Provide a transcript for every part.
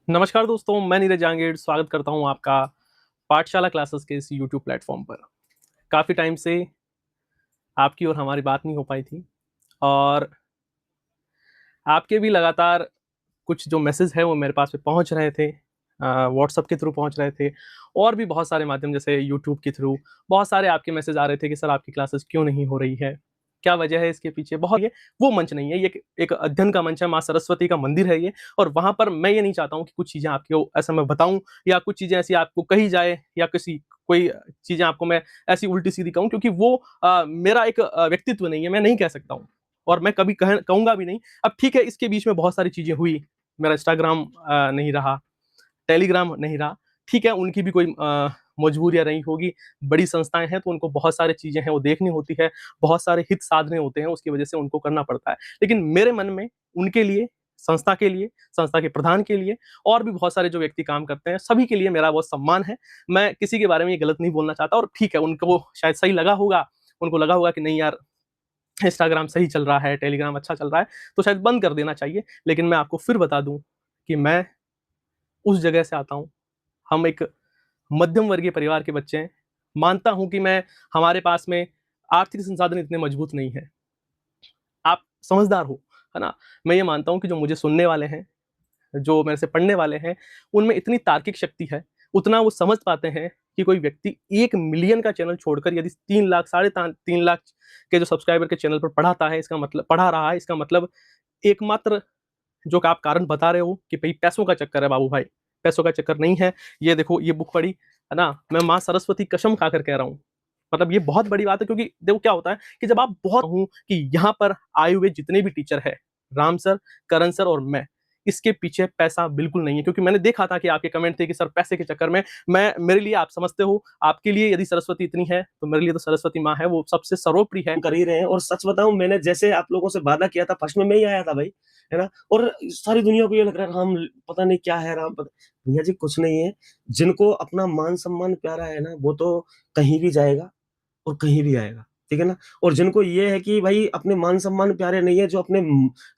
नमस्कार दोस्तों, मैं नीरज जांगीड़ स्वागत करता हूं आपका पाठशाला क्लासेस के इस यूट्यूब प्लेटफॉर्म पर। काफ़ी टाइम से आपकी और हमारी बात नहीं हो पाई थी और आपके भी लगातार कुछ जो मैसेज है वो मेरे पास में पहुंच रहे थे। व्हाट्सएप के थ्रू पहुंच रहे थे और भी बहुत सारे माध्यम जैसे यूट्यूब के थ्रू बहुत सारे आपके मैसेज आ रहे थे कि सर आपकी क्लासेस क्यों नहीं हो रही है, क्या वजह है इसके पीछे। बहुत ये वो मंच नहीं है, ये एक अध्ययन का मंच है, माँ सरस्वती का मंदिर है ये। और वहां पर मैं ये नहीं चाहता हूँ कि कुछ चीजें आपको ऐसा मैं बताऊं या कुछ चीजें ऐसी आपको कही जाए या किसी कोई चीजें आपको मैं ऐसी उल्टी सीधी कहूं, क्योंकि वो मेरा एक व्यक्तित्व नहीं है, मैं नहीं कह सकता हूँ और मैं कभी कहूंगा भी नहीं। अब ठीक है, इसके बीच में बहुत सारी चीजें हुई। मेरा इंस्टाग्राम नहीं रहा, टेलीग्राम नहीं रहा। ठीक है, उनकी भी कोई मजबूरियाँ रही होगी। बड़ी संस्थाएँ हैं तो उनको बहुत सारी चीज़ें हैं वो देखनी होती है, बहुत सारे हित साधने होते हैं, उसकी वजह से उनको करना पड़ता है। लेकिन मेरे मन में उनके लिए, संस्था के लिए, संस्था के प्रधान के लिए और भी बहुत सारे जो व्यक्ति काम करते हैं, सभी के लिए मेरा बहुत सम्मान है। मैं किसी के बारे में ये गलत नहीं बोलना चाहता और ठीक है, उनको शायद सही लगा होगा, उनको लगा होगा कि नहीं यार, इंस्टाग्राम सही चल रहा है, टेलीग्राम अच्छा चल रहा है, तो शायद बंद कर देना चाहिए। लेकिन मैं आपको फिर बता दूँ कि मैं उस जगह से आता हूँ। हम एक मध्यम वर्गीय परिवार के बच्चे हैं। मानता हूँ कि मैं हमारे पास में आर्थिक संसाधन इतने मजबूत नहीं हैं। आप समझदार हो, है ना? मैं ये मानता हूँ कि जो मुझे सुनने वाले हैं, जो मेरे से पढ़ने वाले हैं, उनमें इतनी तार्किक शक्ति है, उतना वो समझ पाते हैं कि कोई व्यक्ति 1 मिलियन का चैनल छोड़कर यदि 3 लाख, साढ़े ता 3 लाख के जो सब्सक्राइबर के चैनल पर पढ़ाता है, इसका मतलब पढ़ा रहा है, इसका मतलब एकमात्र जो कि आप कारण बता रहे हो कि भई पैसों का चक्कर है बाबू भाई, पैसों का चक्कर नहीं है। ये देखो ये बुक पढ़ी, है ना? मैं माँ सरस्वती कसम खाकर कह रहा हूँ। मतलब ये बहुत बड़ी बात है, क्योंकि देखो क्या होता है कि जब आप बहुत हूँ कि यहाँ पर आए हुए जितने भी टीचर हैं, राम सर, करण सर और मैं, इसके पीछे पैसा बिल्कुल नहीं है। क्योंकि मैंने देखा था कि आपके कमेंट थे कि सर पैसे के चक्कर में मैं मेरे लिए, आप समझते हो, आपके लिए यदि सरस्वती इतनी है, तो मेरे लिए तो सरस्वती माँ है, वो सबसे सर्वोपरि है। कर ही रहे हैं। और सच बताऊं, मैंने जैसे आप लोगों से वादा किया था, फर्स्ट में मैं ही आया था भाई, है ना। और सारी दुनिया को ये लग रहा है राम पता नहीं क्या है, राम पता। भैया जी कुछ नहीं है। जिनको अपना मान सम्मान प्यारा है ना, वो तो कहीं भी जाएगा और कहीं भी आएगा, ठीक है ना। और जिनको ये है कि भाई अपने मान सम्मान प्यारे नहीं है, जो अपने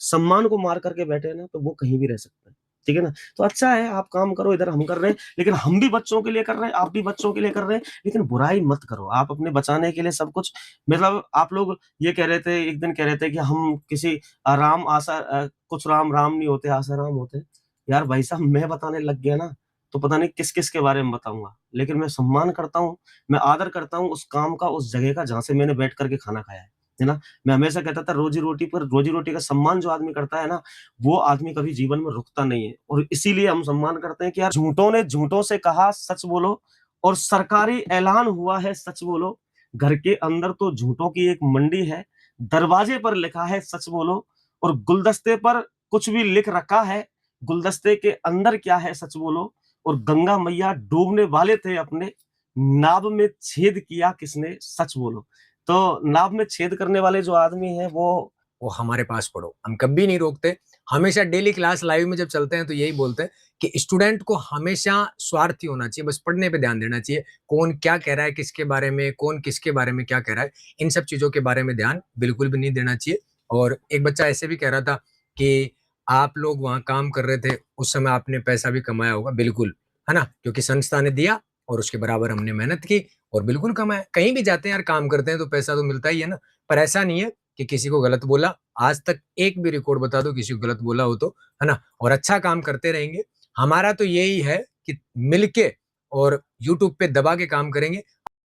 सम्मान को मार करके बैठे हैं ना, तो वो कहीं भी रह सकते हैं, ठीक है ना। तो अच्छा है, आप काम करो, इधर हम कर रहे हैं, लेकिन हम भी बच्चों के लिए कर रहे हैं, आप भी बच्चों के लिए कर रहे हैं। लेकिन बुराई मत करो, आप अपने बचाने के लिए सब कुछ। मतलब आप लोग ये कह रहे थे, एक दिन कह रहे थे कि हम किसी राम आशा कुछ राम राम नहीं होते, आशा राम होते। यार भाई साहब, मैं बताने लग गया ना, तो पता नहीं किस किस के बारे में बताऊंगा। लेकिन मैं सम्मान करता हूँ, मैं आदर करता हूँ उस काम का, उस जगह का जहाँ से मैंने बैठ करके खाना खाया है ना। मैं हमेशा कहता था रोजी-रोटी पर, रोजी-रोटी का सम्मान जो आदमी करता है ना, वो आदमी कभी जीवन में रुकता नहीं है। और इसीलिए हम सम्मान करते हैं कि यार झूठों ने झूठों से कहा सच बोलो, और सरकारी ऐलान हुआ है सच बोलो। घर के अंदर तो झूठों की एक मंडी है, दरवाजे पर लिखा है सच बोलो, और गुलदस्ते पर कुछ भी लिख रखा है, गुलदस्ते के अंदर क्या है सच बोलो। और गंगा मैया डूबने वाले थे अपने, नाव में छेद किया किसने सच बोलो। तो नाव में छेद करने वाले जो आदमी हैं वो हमारे पास पढ़ो, हम कभी नहीं रोकते। हमेशा डेली क्लास लाइव में जब चलते हैं तो यही बोलते हैं कि स्टूडेंट को हमेशा स्वार्थी होना चाहिए, बस पढ़ने पे ध्यान देना चाहिए। कौन क्या कह रहा है, किसके बारे में, कौन किसके बारे में क्या कह रहा है, इन सब चीजों के बारे में ध्यान बिल्कुल भी नहीं देना चाहिए। और एक बच्चा ऐसे भी कह रहा था कि आप लोग वहां काम कर रहे थे, उस समय आपने पैसा भी कमाया होगा। बिल्कुल, है ना, क्योंकि संस्था ने दिया और उसके बराबर हमने मेहनत की और बिल्कुल कमाया। कहीं भी जाते हैं यार, काम करते हैं तो पैसा तो मिलता ही है ना। पर ऐसा नहीं है कि किसी को गलत बोला, आज तक एक भी रिकॉर्ड बता दो किसी को गलत बोला हो तो, है ना। और अच्छा काम करते रहेंगे। हमारा तो यही है कि मिलके और यूट्यूब पे दबा के काम करेंगे।